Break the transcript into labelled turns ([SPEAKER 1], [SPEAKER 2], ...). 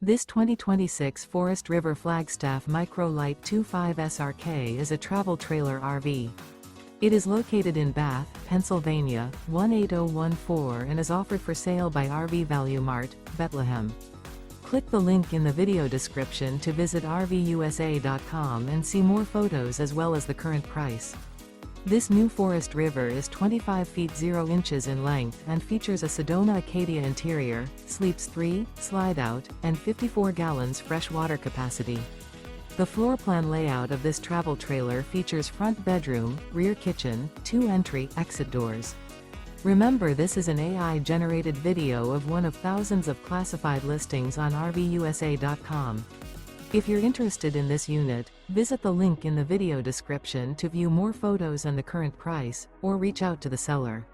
[SPEAKER 1] This 2026 Forest River Flagstaff Micro Lite 25 SRK is a travel trailer RV. It is located in Bath, Pennsylvania, 18014 and is offered for sale by RV Value Mart, Behtlehem. Click the link in the video description to visit RVUSA.com and see more photos as well as the current price. This new Forest River is 25 feet 0 inches in length and features a Sedona Acadia interior, sleeps 3, Slideout, and 54 gallons fresh water capacity. The floor plan layout of this travel trailer features front bedroom, rear kitchen, 2 entry/exit doors. Remember, this is an AI-generated video of one of thousands of classified listings on RVUSA.com. If you're interested in this unit, visit the link in the video description to view more photos and the current price, or reach out to the seller.